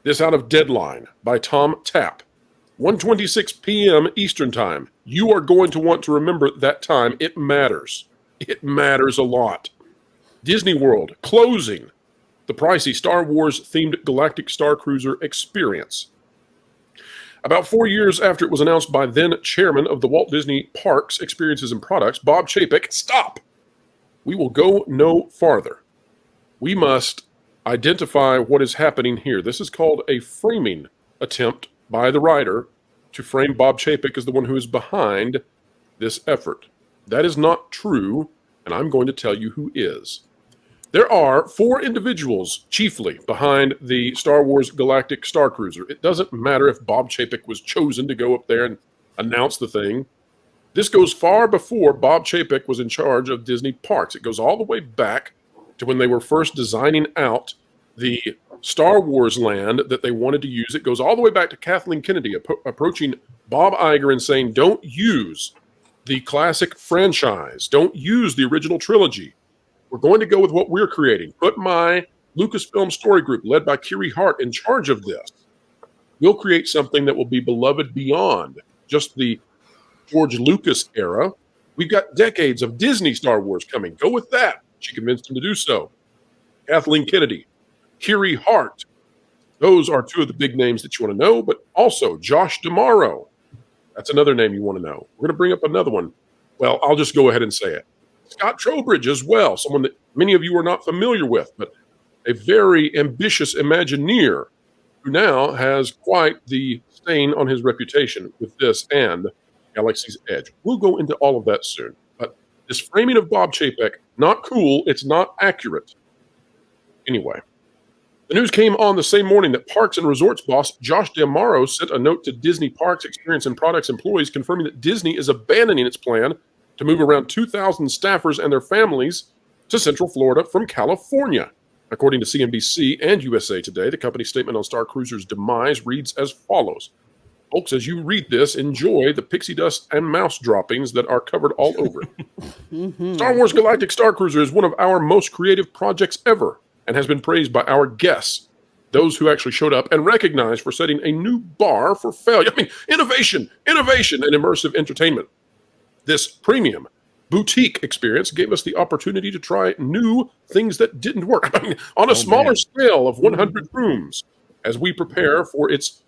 This out of Deadline by Tom Tapp. 1:26 p.m. Eastern Time. You are going to want to remember that time. It matters. It matters a lot. Disney World closing the pricey Star Wars-themed Galactic Starcruiser experience. About 4 years after it was announced by then chairman of the Walt Disney Parks, Experiences and Products, Bob Chapek, stop! We will go no farther. We must identify what is happening here. This is called a framing attempt by the writer to frame Bob Chapek as the one who is behind this effort. That is not true, and I'm going to tell you who is. There are 4 individuals chiefly behind the Star Wars Galactic Starcruiser. It doesn't matter if Bob Chapek was chosen to go up there and announce the thing. This goes far before Bob Chapek was in charge of Disney Parks. It goes all the way back to when they were first designing out the Star Wars land that they wanted to use. It goes all the way back to Kathleen Kennedy approaching Bob Iger and saying, don't use the classic franchise. Don't use the original trilogy. We're going to go with what we're creating. Put my Lucasfilm story group led by Kiri Hart in charge of this. We'll create something that will be beloved beyond just the George Lucas era. We've got decades of Disney Star Wars coming. Go with that. She convinced him to do so. Kathleen Kennedy, Kiri Hart. Those are 2 of the big names that you want to know, but also Josh D'Amaro. That's another name you want to know. We're going to bring up another one. Well, I'll just go ahead and say it. Scott Trowbridge as well, someone that many of you are not familiar with, but a very ambitious Imagineer who now has quite the stain on his reputation with this and Galaxy's Edge. We'll go into all of that soon. But this framing of Bob Chapek, not cool, it's not accurate. Anyway, the news came on the same morning that Parks and Resorts boss Josh D'Amaro sent a note to Disney Parks, Experience and Products employees confirming that Disney is abandoning its plan to move around 2,000 staffers and their families to Central Florida from California. According to CNBC and USA Today, the company's statement on Starcruiser's demise reads as follows. Folks, as you read this, enjoy the pixie dust and mouse droppings that are covered all over it. Star Wars Galactic Starcruiser is one of our most creative projects ever and has been praised by our guests, those who actually showed up, and recognized for setting a new bar for failure. I mean, innovation, and immersive entertainment. This premium boutique experience gave us the opportunity to try new things that didn't work. I mean, on a smaller scale of 100 rooms as we prepare for its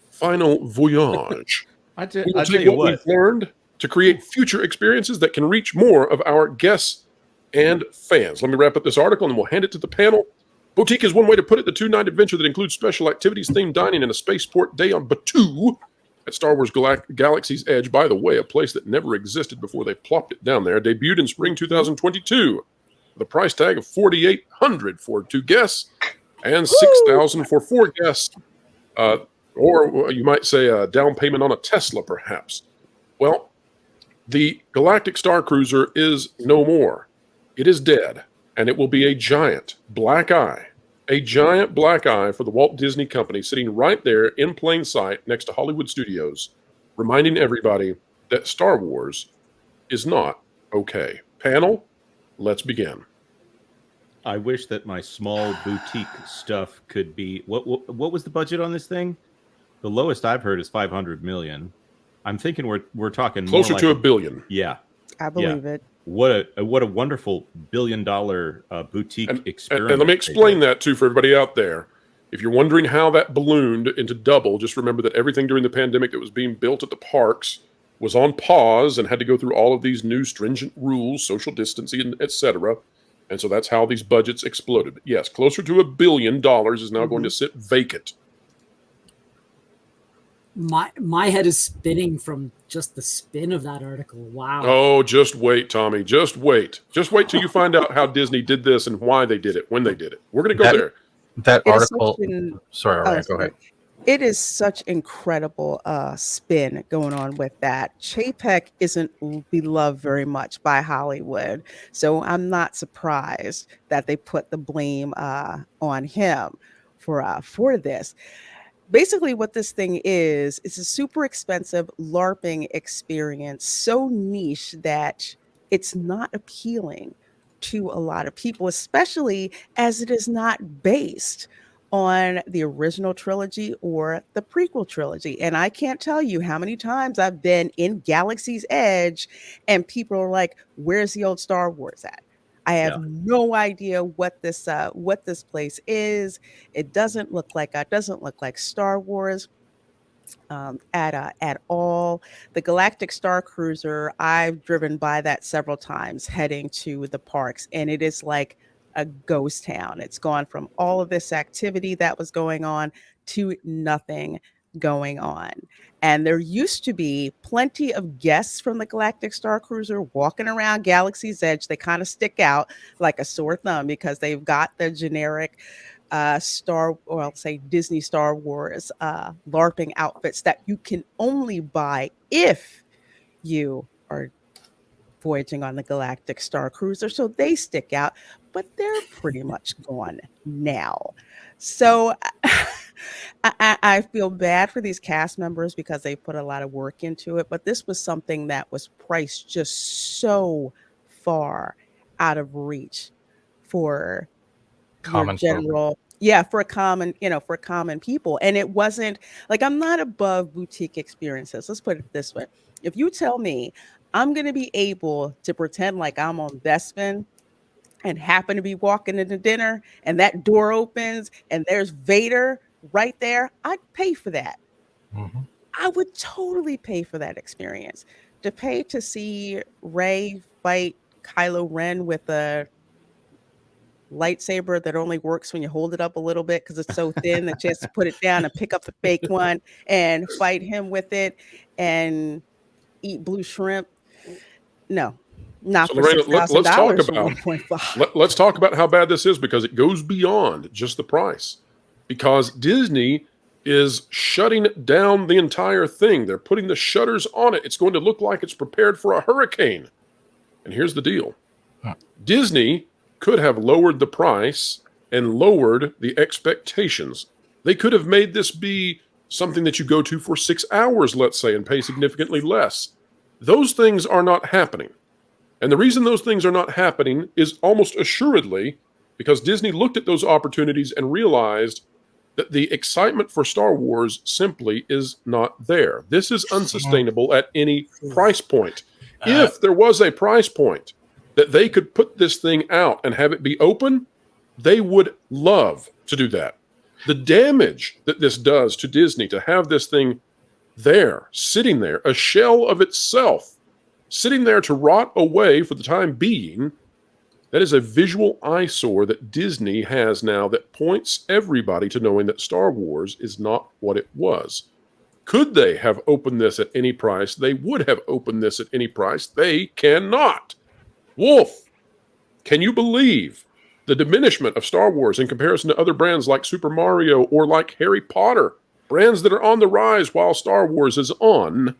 final voyage. I tell we will take you what what we've learned to create future experiences that can reach more of our guests and fans. Let me wrap up this article and we'll hand it to the panel. Boutique is one way to put it. The 2-night adventure that includes special activities, themed dining, and a spaceport day on Batuu at Star Wars Galaxy's Edge. By the way, a place that never existed before they plopped it down there. Debuted in spring 2022. The price tag of $4,800 for 2 guests and $6,000 for 4 guests. Or you might say a down payment on a Tesla, perhaps. Well, the Galactic Starcruiser is no more. It is dead, and it will be a giant black eye for the Walt Disney Company sitting right there in plain sight next to Hollywood Studios, reminding everybody that Star Wars is not okay. Panel, let's begin. I wish that my small boutique stuff could be. What was the budget on this thing? The lowest I've heard is $500 million. I'm thinking we're talking closer more to $1 billion. Yeah, I believe it. What a wonderful $1 billion boutique experience. And let me explain that too for everybody out there. If you're wondering how that ballooned into double, just remember that everything during the pandemic that was being built at the parks was on pause and had to go through all of these new stringent rules, social distancing, etc. And so that's how these budgets exploded. But yes, closer to $1 billion is now going to sit vacant. My head is spinning from just the spin of that article. Wow. Oh, just wait, Tommy. Just wait. Just wait till you find out how Disney did this and why they did it, when they did it. We're going to go there. That article. Sorry, Ryan, go ahead. It is such incredible spin going on with that. Chapek isn't beloved very much by Hollywood, so I'm not surprised that they put the blame on him for this. Basically, what this thing is, it's a super expensive LARPing experience, so niche that it's not appealing to a lot of people, especially as it is not based on the original trilogy or the prequel trilogy. And I can't tell you how many times I've been in Galaxy's Edge and people are like, where's the old Star Wars at? I have no idea what this place is. It doesn't look like Star Wars at all. The Galactic Starcruiser, I've driven by that several times heading to the parks, and it is like a ghost town. It's gone from all of this activity that was going on to nothing going on. And there used to be plenty of guests from the Galactic Starcruiser walking around Galaxy's Edge. They kind of stick out like a sore thumb because they've got the generic I'll say Disney Star Wars LARPing outfits that you can only buy if you are voyaging on the Galactic Starcruiser. So they stick out, but they're pretty much gone now. So I feel bad for these cast members because they put a lot of work into it, but this was something that was priced just so far out of reach for Common general for common people. And it wasn't like, I'm not above boutique experiences, let's put it this way. If you tell me I'm going to be able to pretend like I'm on Bespin and happen to be walking into dinner and that door opens and there's Vader right there, I'd pay for that. I would totally pay for that experience. To pay to see Rey fight Kylo Ren with a lightsaber that only works when you hold it up a little bit because it's so thin that you have to put it down and pick up the fake one and fight him with it and eat blue shrimp. No, not So for Lorena, $6,000. let's talk about how bad this is, because it goes beyond just the price. Because Disney is shutting down the entire thing. They're putting the shutters on it. It's going to look like it's prepared for a hurricane. And here's the deal. Disney could have lowered the price and lowered the expectations. They could have made this be something that you go to for 6 hours, let's say, and pay significantly less. Those things are not happening. And the reason those things are not happening is almost assuredly because Disney looked at those opportunities and realized that the excitement for Star Wars simply is not there. This is unsustainable at any price point. If there was a price point that they could put this thing out and have it be open, they would love to do that. The damage that this does to Disney to have this thing there, sitting there, a shell of itself, sitting there to rot away for the time being, that is a visual eyesore that Disney has now that points everybody to knowing that Star Wars is not what it was. Could they have opened this at any price? They would have opened this at any price. They cannot. Wolf, can you believe the diminishment of Star Wars in comparison to other brands like Super Mario or like Harry Potter? Brands that are on the rise while Star Wars is on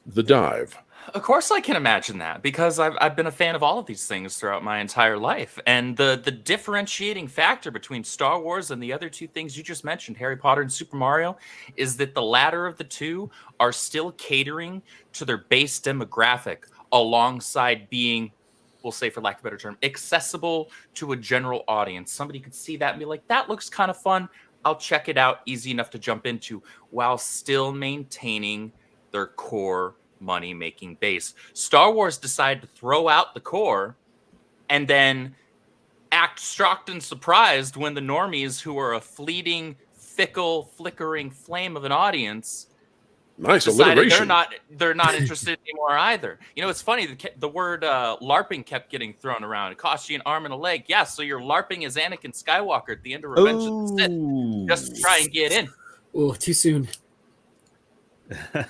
the dive. Of course I can imagine that, because I've been a fan of all of these things throughout my entire life. And the differentiating factor between Star Wars and the other two things you just mentioned, Harry Potter and Super Mario, is that the latter of the two are still catering to their base demographic alongside being, we'll say for lack of a better term, accessible to a general audience. Somebody could see that and be like, that looks kind of fun. I'll check it out, easy enough to jump into, while still maintaining their core money-making base. Star Wars decided to throw out the core and then act shocked and surprised when the normies, who are a fleeting, fickle, flickering flame of an audience, nice decided alliteration. they're not interested anymore either. You know, it's funny, the word LARPing kept getting thrown around. It cost you an arm and a leg. Yeah, so you're LARPing as Anakin Skywalker at the end of Revenge of the Sith, just to try and get in. Oh, too soon.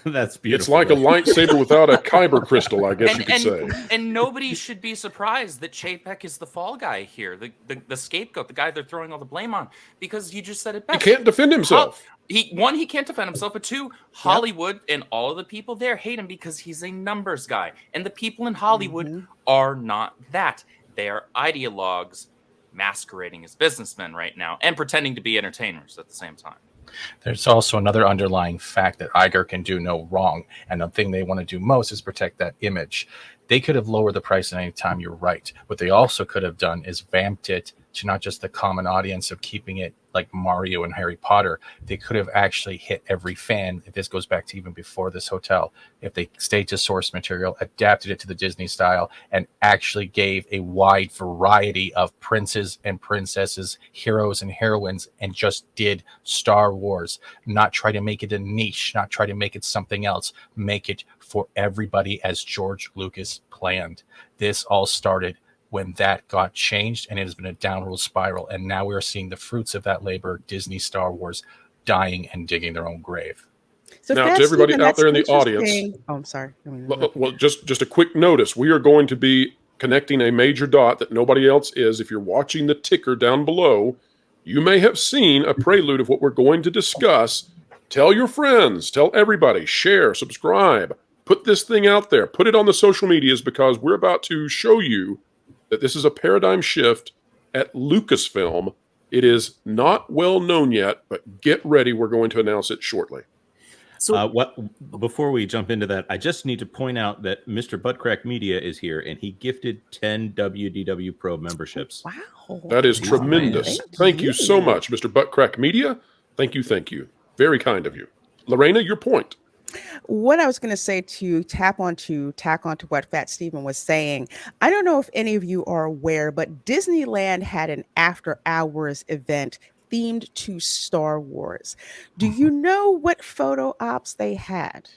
That's beautiful. It's like a lightsaber without a kyber crystal, I guess you could say. And nobody should be surprised that Chapek is the fall guy here, the scapegoat, the guy they're throwing all the blame on, because you just said it best. He can't defend himself. He can't defend himself, but two, Hollywood and all of the people there hate him because he's a numbers guy. And the people in Hollywood are not that. They are ideologues masquerading as businessmen right now and pretending to be entertainers at the same time. There's also another underlying fact that Iger can do no wrong, and the thing they want to do most is protect that image. They could have lowered the price at any time, you're right. What they also could have done is vamped it to not just the common audience of keeping it like Mario and Harry Potter. They could have actually hit every fan. If this goes back to even before this hotel, if they stayed to source material, adapted it to the Disney style, and actually gave a wide variety of princes and princesses, heroes and heroines, and just did Star Wars, not try to make it a niche, not try to make it something else, make it for everybody as George Lucas planned. This all started when that got changed, and it has been a downward spiral. And now we're seeing the fruits of that labor, Disney Star Wars dying and digging their own grave. So Now, to that's everybody Stephen, out there in the that's audience, interesting. Oh, I'm sorry. well, just a quick notice. We are going to be connecting a major dot that nobody else is. If you're watching the ticker down below, you may have seen a prelude of what we're going to discuss. Tell your friends, tell everybody, share, subscribe, put this thing out there, put it on the social medias, because we're about to show you that this is a paradigm shift at Lucasfilm. It is not well known yet, but get ready. We're going to announce it shortly. So Before we jump into that, I just need to point out that Mr. Buttcrack Media is here, and he gifted 10 WDW Pro memberships. Wow. That is Wow, tremendous. man. Thank you so much, Mr. Buttcrack Media. Thank you, thank you. Very kind of you. Lorena, your point. What I was going to say to tack onto what Fat Stephen was saying, I don't know if any of you are aware, but Disneyland had an after hours event themed to Star Wars. Do you know what photo ops they had?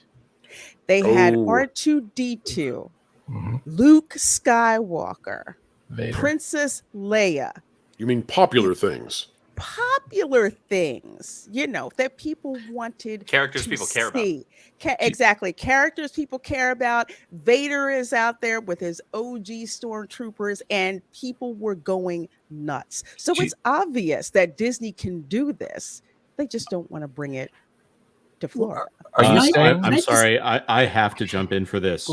They had Oh. R2D2, Mhm. Luke Skywalker, Vader. Princess Leia. You mean popular things? Popular things, that people wanted Characters to people care about. see. Exactly. Characters people care about. Vader is out there with his OG stormtroopers, and people were going nuts. So it's obvious that Disney can do this. They just don't want to bring it to Florida. Are you saying? I'm sorry. I have to jump in for this.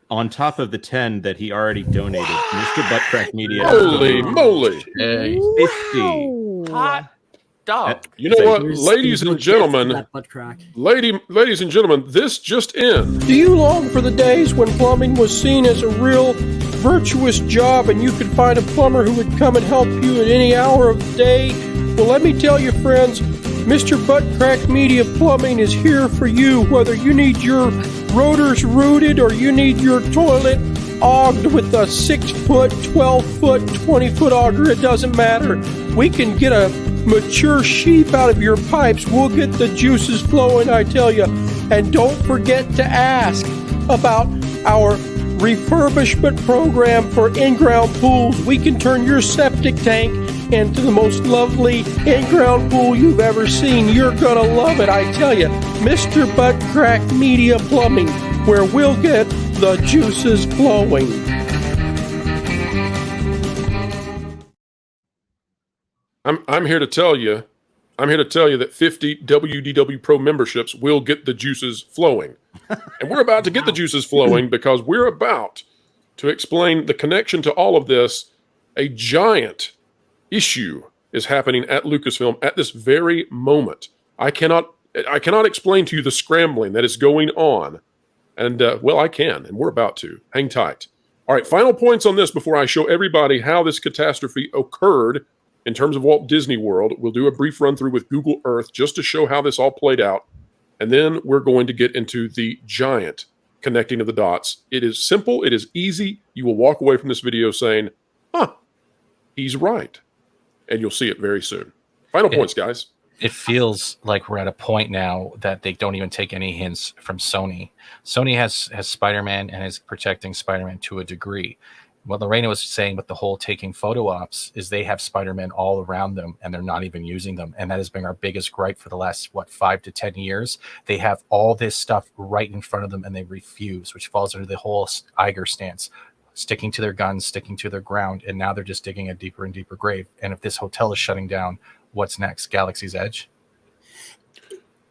On top of the 10 that he already donated, Mr. Buttcrack Media. Holy moly. Hey, 50. Hot dog. You know what, Here's ladies and a gift for gentlemen, that butt crack. ladies and gentlemen, this just in. Do you long for the days when plumbing was seen as a real virtuous job and you could find a plumber who would come and help you at any hour of the day? Well, let me tell you, friends, Mr. Buttcrack Media Plumbing is here for you, whether you need your rotors rooted or you need your toilet auged with a 6-foot, 12-foot, 20-foot auger. It doesn't matter. We can get a mature sheep out of your pipes. We'll get the juices flowing, I tell you. And don't forget to ask about our refurbishment program for in-ground pools. We can turn your septic tank into the most lovely in-ground pool you've ever seen. You're gonna love it, I tell you. Mr. Buttcrack Media Plumbing, where we'll get the juices flowing. I'm here to tell you that 50 WDW Pro memberships will get the juices flowing. And we're about to get the juices flowing because we're about to explain the connection to all of this. A giant issue is happening at Lucasfilm at this very moment. I cannot explain to you the scrambling that is going on. And, well, I can, and we're about to. Hang tight. All right, final points on this before I show everybody how this catastrophe occurred in terms of Walt Disney World. We'll do a brief run through with Google Earth just to show how this all played out. And then we're going to get into the giant connecting of the dots. It is simple. It is easy. You will walk away from this video saying, huh, he's right. And you'll see it very soon. Final points, guys. It feels like we're at a point now that they don't even take any hints from Sony. Sony has Spider-Man and is protecting Spider-Man to a degree. What Lorena was saying with the whole taking photo ops is they have Spider-Man all around them and they're not even using them. And that has been our biggest gripe for the last, 5 to 10 years. They have all this stuff right in front of them and they refuse, which falls under the whole Iger stance. Sticking to their guns, sticking to their ground, and now they're just digging a deeper and deeper grave. And if this hotel is shutting down, what's next? Galaxy's Edge?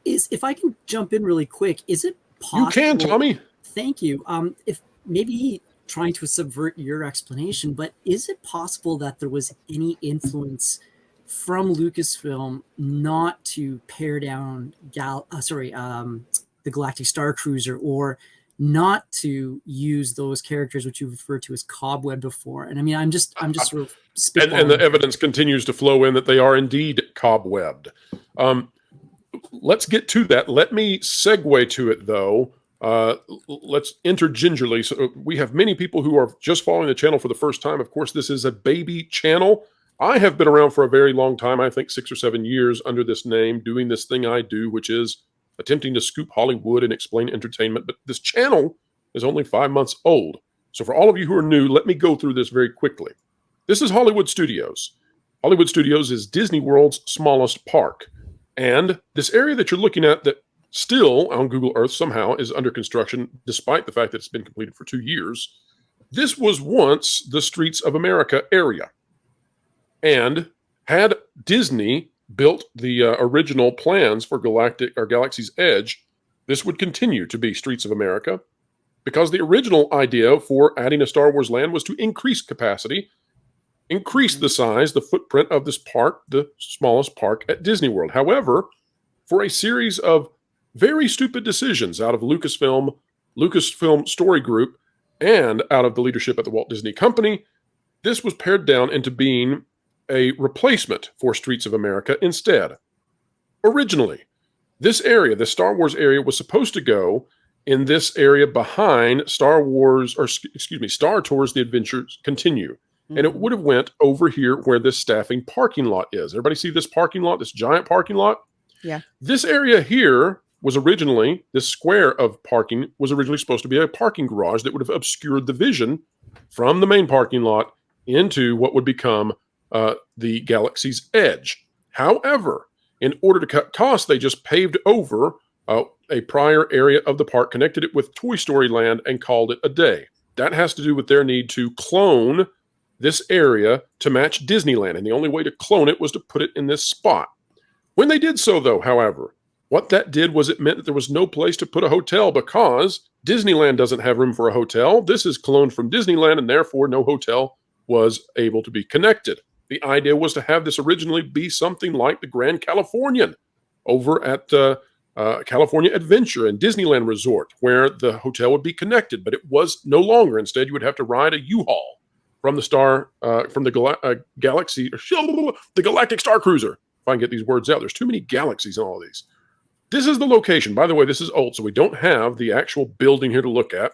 If I can jump in really quick, is it possible? You can, Tommy. Thank you. If maybe trying to subvert your explanation, but is it possible that there was any influence from Lucasfilm not to pare down the Galactic Starcruiser or not to use those characters which you've referred to as cobweb before. And I mean, I'm just sort of spitballing. And the evidence continues to flow in that they are indeed cobwebbed. Let's get to that. Let me segue to it, though. Let's enter gingerly. So we have many people who are just following the channel for the first time. Of course, this is a baby channel. I have been around for a very long time, I think 6 or 7 years under this name, doing this thing I do, which is attempting to scoop Hollywood and explain entertainment. But this channel is only 5 months old. So for all of you who are new, let me go through this very quickly. This is Hollywood Studios. Hollywood Studios is Disney World's smallest park. And this area that you're looking at that still on Google Earth somehow is under construction, despite the fact that it's been completed for 2 years, this was once the Streets of America area. And had Disney built the original plans for Galaxy's Edge, this would continue to be Streets of America, because the original idea for adding a Star Wars land was to increase capacity, increase the size, the footprint of this park, the smallest park at Disney World. However, for a series of very stupid decisions out of Lucasfilm Story Group, and out of the leadership at the Walt Disney Company, this was pared down into being a replacement for Streets of America instead. Originally, this area, the Star Wars area, was supposed to go in this area behind Star Tours: The Adventures Continue. And it would have went over here where this staffing parking lot is. Everybody see this parking lot, this giant parking lot? Yeah. This area here was originally, this square of parking was originally supposed to be a parking garage that would have obscured the vision from the main parking lot into what would become the Galaxy's Edge. However, in order to cut costs, they just paved over a prior area of the park, connected it with Toy Story Land, and called it a day. That has to do with their need to clone this area to match Disneyland, and the only way to clone it was to put it in this spot. When they did so, though, however, what that did was it meant that there was no place to put a hotel, because Disneyland doesn't have room for a hotel. This is cloned from Disneyland, and therefore no hotel was able to be connected. The idea was to have this originally be something like the Grand Californian over at California Adventure and Disneyland Resort, where the hotel would be connected, but it was no longer. Instead, you would have to ride a U-Haul from the Galaxy, the Galactic Starcruiser. If I can get these words out, there's too many galaxies in all of these. This is the location. By the way, this is old, so we don't have the actual building here to look at,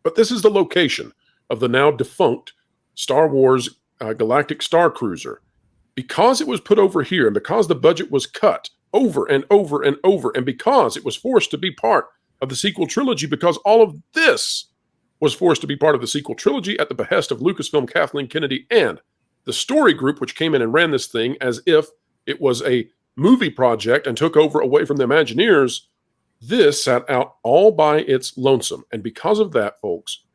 but this is the location of the now defunct Star Wars Galactic Starcruiser. Because it was put over here, and because the budget was cut over and over and over, and because it was forced to be part of the sequel trilogy, because all of this was forced to be part of the sequel trilogy at the behest of Lucasfilm, Kathleen Kennedy, and the Story Group, which came in and ran this thing as if it was a movie project and took over away from the Imagineers, this sat out all by its lonesome. And because of that, folks,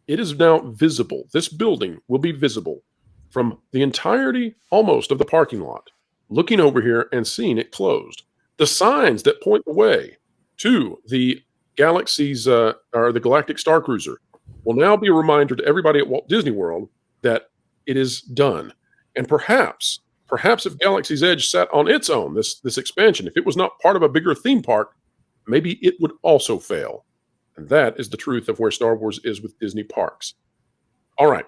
it is now visible. This building will be visible from the entirety, almost, of the parking lot, looking over here and seeing it closed. The signs that point the way to the Galaxy's, or the Galactic Starcruiser, will now be a reminder to everybody at Walt Disney World that it is done. And perhaps if Galaxy's Edge sat on its own, this expansion, if it was not part of a bigger theme park, maybe it would also fail. And that is the truth of where Star Wars is with Disney parks. All right.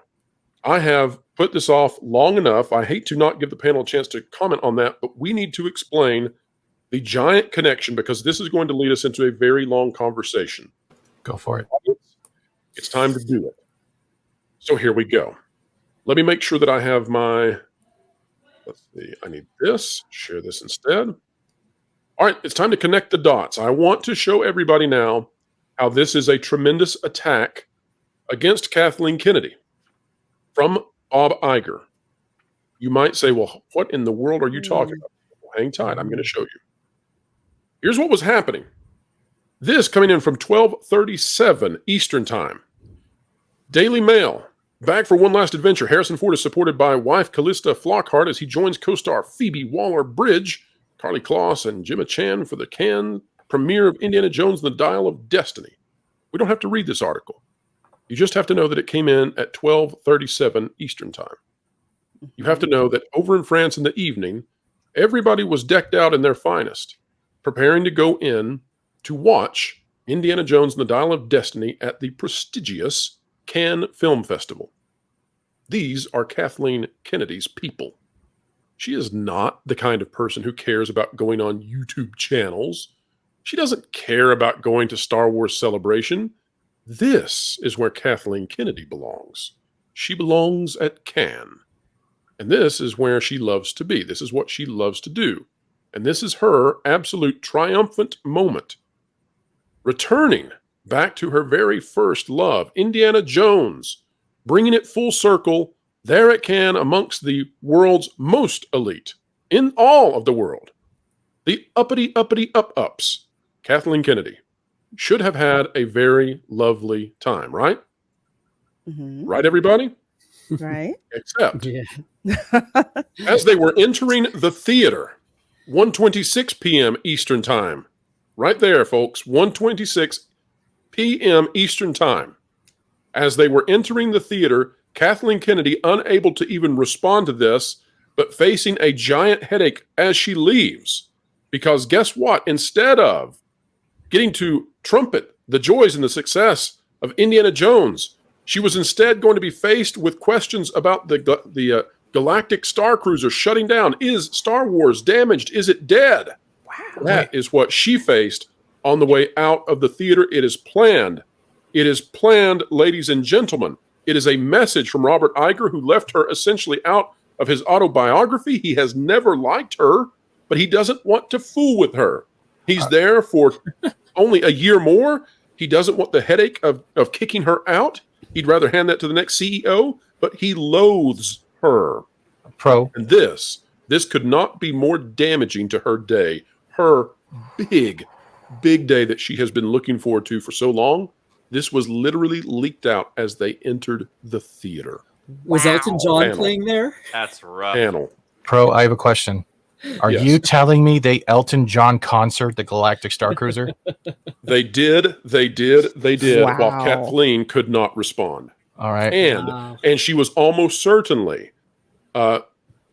I have put this off long enough. I hate to not give the panel a chance to comment on that, but we need to explain the giant connection, because this is going to lead us into a very long conversation. Go for it. It's time to do it. So here we go. Let me make sure that I have my, let's see, I need this, share this instead. All right, it's time to connect the dots. I want to show everybody now how this is a tremendous attack against Kathleen Kennedy from Bob Iger. You might say, well, what in the world are you talking about? Well, hang tight, I'm going to show you. Here's what was happening. This coming in from 12:37 Eastern Time. Daily Mail. Back for one last adventure. Harrison Ford is supported by wife Callista Flockhart as he joins co-star Phoebe Waller-Bridge, Carly Kloss, and Gemma Chan for the Cannes premiere of Indiana Jones and the Dial of Destiny. We don't have to read this article. You just have to know that it came in at 12:37 Eastern Time. You have to know that over in France in the evening, everybody was decked out in their finest, preparing to go in to watch Indiana Jones and the Dial of Destiny at the prestigious Cannes Film Festival. These are Kathleen Kennedy's people. She is not the kind of person who cares about going on YouTube channels. She doesn't care about going to Star Wars Celebration. This is where Kathleen Kennedy belongs. She belongs at Cannes. And this is where she loves to be. This is what she loves to do. And this is her absolute triumphant moment. Returning back to her very first love, Indiana Jones, bringing it full circle there at Cannes amongst the world's most elite in all of the world. The uppity up-ups. Kathleen Kennedy should have had a very lovely time, right? Mm-hmm. Right, everybody? Right. Except Yeah. as they were entering the theater, 1:26 p.m. Eastern Time. Right there, folks, 1:26 p.m. Eastern Time. As they were entering the theater, Kathleen Kennedy, unable to even respond to this, but facing a giant headache as she leaves. Because guess what? Instead of getting to trumpet the joys and the success of Indiana Jones, she was instead going to be faced with questions about the Galactic Starcruiser shutting down. Is Star Wars damaged? Is it dead? Wow. That is what she faced on the way out of the theater. It is planned. It is planned, ladies and gentlemen. It is a message from Robert Iger, who left her essentially out of his autobiography. He has never liked her, but he doesn't want to fool with her. He's there for only a year more. He doesn't want the headache of kicking her out. He'd rather hand that to the next CEO, but he loathes her. Pro. And this could not be more damaging to her day, her big day that she has been looking forward to for so long. This was literally leaked out as they entered the theater. Was Wow. Elton John Panel. playing there? That's rough. Panel. Pro, I have a question. Are Yes. you telling me they Elton John concert the Galactic Starcruiser? They did, Wow. while Kathleen could not respond. All right. And Wow. she was almost certainly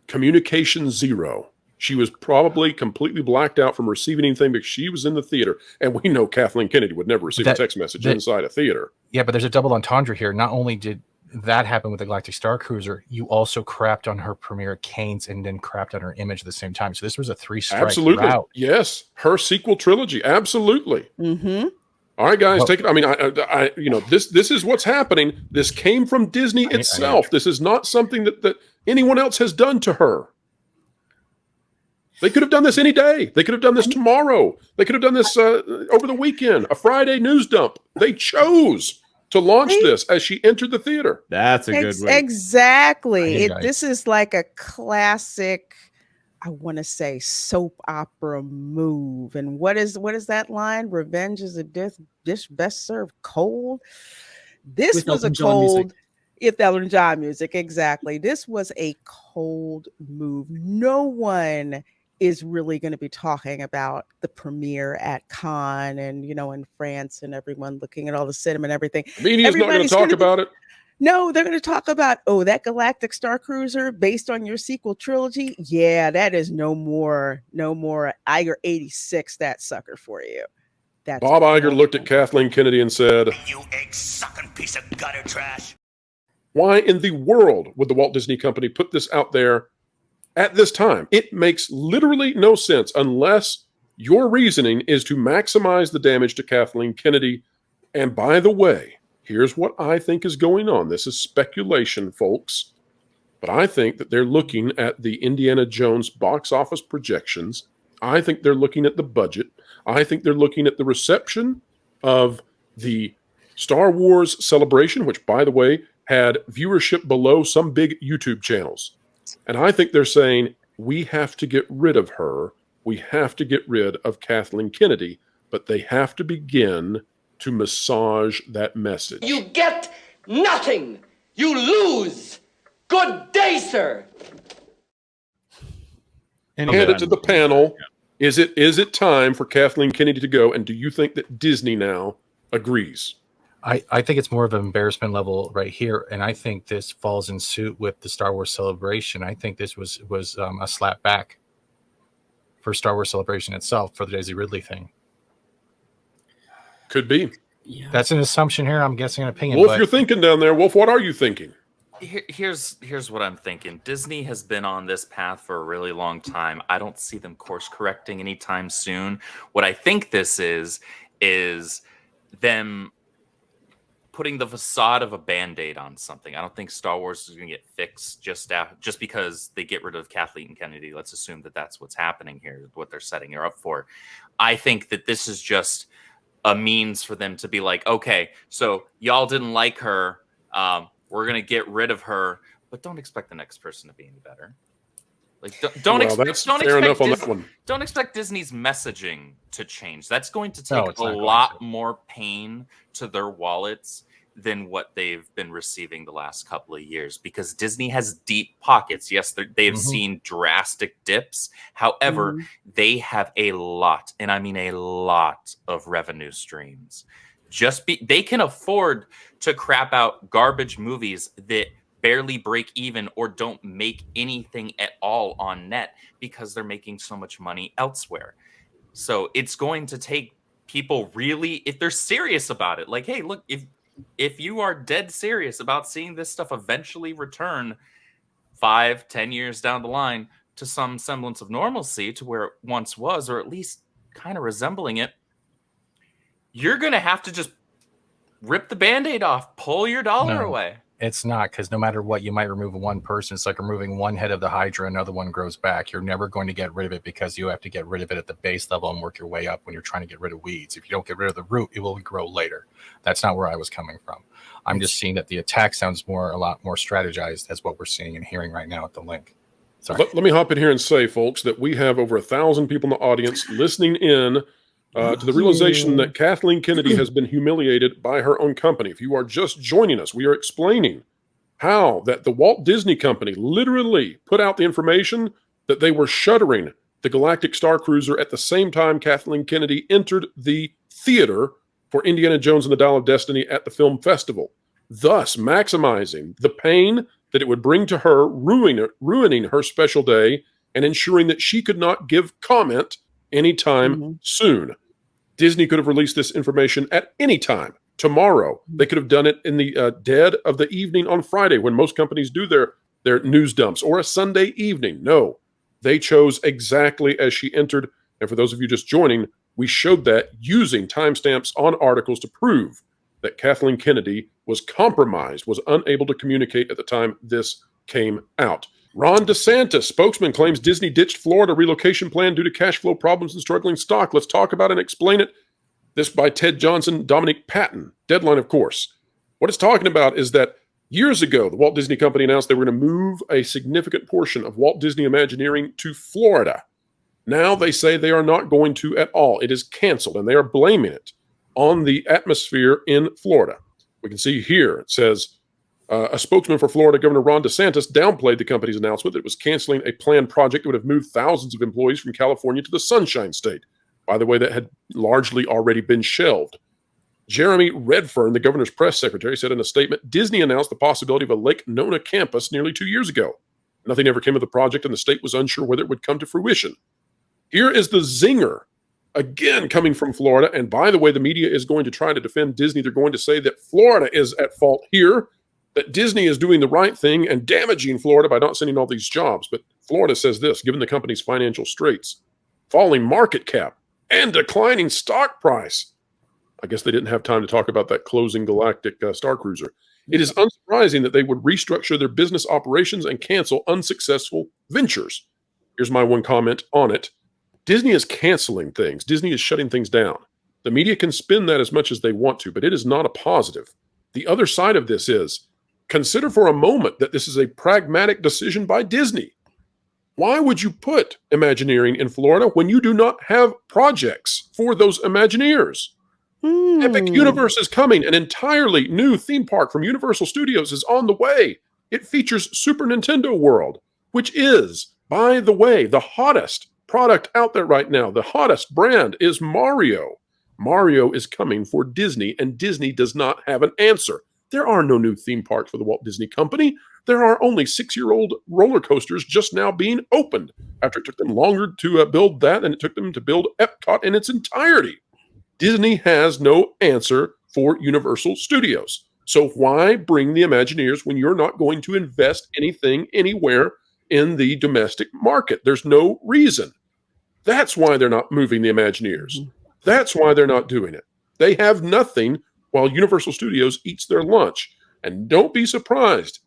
communication zero. She was probably completely blacked out from receiving anything because she was in the theater. And we know Kathleen Kennedy would never receive a text message inside a theater. Yeah, but there's a double entendre here. Not only did that happen with the Galactic Starcruiser, you also crapped on her premiere at Cannes and then crapped on her image at the same time. So this was a three-strike Absolutely. route. Yes. Her sequel trilogy. Absolutely. Mm-hmm. All right, guys, Well- take it. I mean, I this is what's happening. This came from Disney itself. This is not something that anyone else has done to her. They could have done this any day. They could have done this tomorrow. They could have done this over the weekend, a Friday news dump. They chose to launch this as she entered the theater. That's a good way. Exactly. Hey, guys. This is like a classic, I want to say, soap opera move. And what is that line? Revenge is a dish best served cold. This With was Elton a John music. cold. If Elton John music, exactly. This was a cold move. No one is really going to be talking about the premiere at Cannes and, in France, and everyone looking at all the cinema and everything. Media's not going to Everybody's talk gonna be- about it. No, they're going to talk about, that Galactic Starcruiser based on your sequel trilogy. Yeah, that is no more Iger 86, that sucker for you. That's Bob Iger looked at Kathleen Kennedy and said, You egg-sucking piece of gutter trash. why in the world would the Walt Disney Company put this out there at this time? It makes literally no sense unless your reasoning is to maximize the damage to Kathleen Kennedy. And by the way, here's what I think is going on. This is speculation, folks. But I think that they're looking at the Indiana Jones box office projections. I think they're looking at the budget. I think they're looking at the reception of the Star Wars Celebration, which, by the way, had viewership below some big YouTube channels. And I think they're saying, we have to get rid of her. We have to get rid of Kathleen Kennedy, but they have to begin to massage that message. You get nothing. You lose. Good day, sir. Hand it to the panel. Is it time for Kathleen Kennedy to go? And do you think that Disney now agrees? I think it's more of an embarrassment level right here, and I think this falls in suit with the Star Wars Celebration. I think this was a slap back for Star Wars Celebration itself for the Daisy Ridley thing. Could be. Yeah. That's an assumption here. I'm guessing an opinion. Wolf, but you're thinking down there. Wolf, what are you thinking? Here's what I'm thinking. Disney has been on this path for a really long time. I don't see them course correcting anytime soon. What I think this is them putting the facade of a Band-Aid on something. I don't think Star Wars is going to get fixed just because they get rid of Kathleen Kennedy. Let's assume that that's what's happening here, what they're setting her up for. I think that this is just a means for them to be like, okay, so y'all didn't like her. We're going to get rid of her, but don't expect the next person to be any better. Like, don't expect Disney's messaging to change. That's going to take a lot more pain to their wallets than what they've been receiving the last couple of years, because Disney has deep pockets. Yes, they've seen drastic dips. However, they have a lot, and I mean a lot, of revenue streams. They can afford to crap out garbage movies that barely break even or don't make anything at all on net because they're making so much money elsewhere. So it's going to take people really, if they're serious about it, like, hey, look, if you are dead serious about seeing this stuff eventually return 5-10 years down the line to some semblance of normalcy, to where it once was, or at least kind of resembling it, you're going to have to just rip the Band-Aid off, pull your dollar away. It's not, because no matter what, you might remove one person. It's like removing one head of the Hydra, another one grows back. You're never going to get rid of it, because you have to get rid of it at the base level and work your way up when you're trying to get rid of weeds. If you don't get rid of the root, it will grow later. That's not where I was coming from. I'm just seeing that the attack sounds a lot more strategized as what we're seeing and hearing right now at the link. Sorry. Let me hop in here and say, folks, that we have over 1,000 people in the audience listening in to the realization that Kathleen Kennedy has been humiliated by her own company. If you are just joining us, we are explaining how that the Walt Disney Company literally put out the information that they were shuttering the Galactic Starcruiser at the same time Kathleen Kennedy entered the theater for Indiana Jones and the Dial of Destiny at the film festival, thus maximizing the pain that it would bring to her, ruining her special day, and ensuring that she could not give comment anytime soon. Disney could have released this information at any time. Tomorrow, they could have done it in the dead of the evening on Friday, when most companies do their news dumps, or a Sunday evening. No, they chose exactly as she entered. And for those of you just joining, we showed that using timestamps on articles to prove that Kathleen Kennedy was compromised, was unable to communicate at the time this came out. Ron DeSantis, spokesman, claims Disney ditched Florida relocation plan due to cash flow problems and struggling stock. Let's talk about it and explain it. This by Ted Johnson, Dominic Patton. Deadline, of course. What it's talking about is that years ago, the Walt Disney Company announced they were going to move a significant portion of Walt Disney Imagineering to Florida. Now they say they are not going to at all. It is canceled, and they are blaming it on the atmosphere in Florida. We can see here, it says, a spokesman for Florida Governor Ron DeSantis downplayed the company's announcement that it was canceling a planned project that would have moved thousands of employees from California to the Sunshine State. By the way, that had largely already been shelved. Jeremy Redfern, the governor's press secretary, said in a statement, Disney announced the possibility of a Lake Nona campus nearly 2 years ago. Nothing ever came of the project, and the state was unsure whether it would come to fruition. Here is the zinger, again coming from Florida. And by the way, the media is going to try to defend Disney. They're going to say that Florida is at fault here, that Disney is doing the right thing and damaging Florida by not sending all these jobs. But Florida says this, given the company's financial straits, falling market cap, and declining stock price. I guess they didn't have time to talk about that closing Galactic Starcruiser. It is unsurprising that they would restructure their business operations and cancel unsuccessful ventures. Here's my one comment on it. Disney is canceling things. Disney is shutting things down. The media can spin that as much as they want to, but it is not a positive. The other side of this is, consider for a moment that this is a pragmatic decision by Disney. Why would you put Imagineering in Florida when you do not have projects for those Imagineers? Epic Universe is coming. An entirely new theme park from Universal Studios is on the way. It features Super Nintendo World, which is, by the way, the hottest product out there right now. The hottest brand is Mario. Mario is coming for Disney, and Disney does not have an answer. There are no new theme parks for the Walt Disney Company. There are only 6-year-old roller coasters just now being opened after it took them longer to build that than it took them to build Epcot in its entirety. Disney has no answer for Universal Studios. So why bring the Imagineers when you're not going to invest anything anywhere in the domestic market? There's no reason. That's why they're not moving the Imagineers. That's why they're not doing it. They have nothing while Universal Studios eats their lunch. And don't be surprised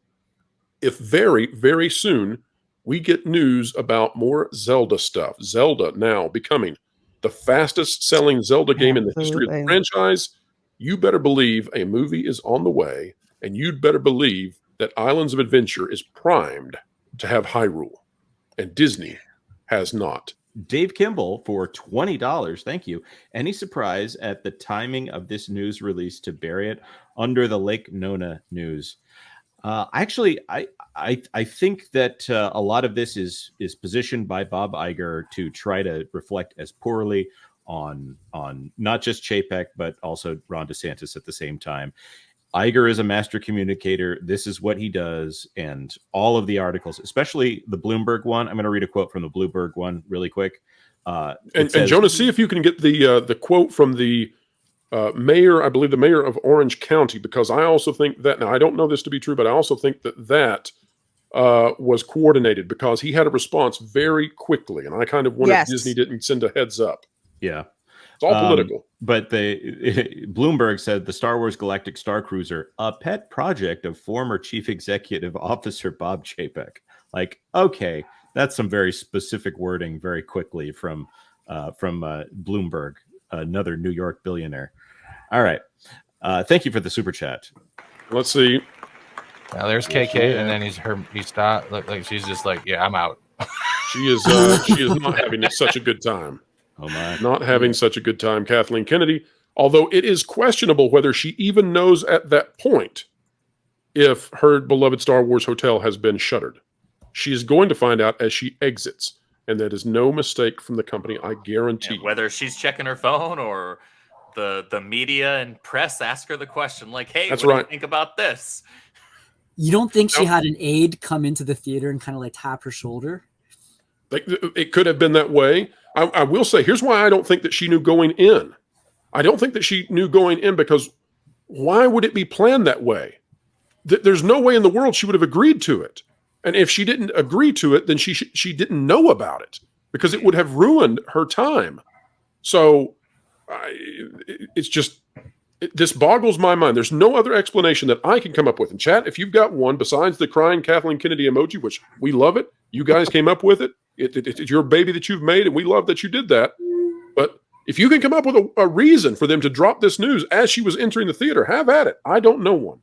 if very, very soon we get news about more Zelda stuff. Zelda now becoming the fastest selling Zelda game in the history of the franchise. You better believe a movie is on the way, and you'd better believe that Islands of Adventure is primed to have Hyrule, and Disney has not. Dave Kimball for $20. Thank you. Any surprise at the timing of this news release to bury it under the Lake Nona news? Actually, I think that a lot of this is positioned by Bob Iger to try to reflect as poorly on not just Chapek, but also Ron DeSantis at the same time. Iger is a master communicator. This is what he does. And all of the articles, especially the Bloomberg one, I'm going to read a quote from the Bloomberg one really quick. And Jonas, see if you can get the quote from the mayor, I believe the mayor of Orange County, because I also think that, now I don't know this to be true, but I also think that was coordinated because he had a response very quickly. And I kind of wonder if Disney didn't send a heads up. Yeah. It's all political. But Bloomberg said the Star Wars Galactic Starcruiser, a pet project of former Chief Executive Officer Bob Chapek. Like, okay, that's some very specific wording very quickly from Bloomberg, another New York billionaire. All right. Thank you for the super chat. Let's see. Now there's KK, and then he stopped. Like she's just like, yeah, I'm out. She is not having such a good time. Oh my! Not having such a good time, Kathleen Kennedy. Although it is questionable whether she even knows at that point if her beloved Star Wars hotel has been shuttered. She is going to find out as she exits, and that is no mistake from the company, I guarantee. And whether she's checking her phone or the media and press ask her the question, like, "Hey, that's what right. do you think about this?" You don't think she had an aide come into the theater and kind of like tap her shoulder? It could have been that way. I will say, here's why I don't think that she knew going in. I don't think that she knew going in because why would it be planned that way? There's no way in the world she would have agreed to it. And if she didn't agree to it, then she didn't know about it because it would have ruined her time. So this boggles my mind. There's no other explanation that I can come up with. And chat, if you've got one besides the crying Kathleen Kennedy emoji, which we love it, you guys came up with it. It's your baby that you've made, and we love that you did that. But if you can come up with a reason for them to drop this news as she was entering the theater, have at it. I don't know one.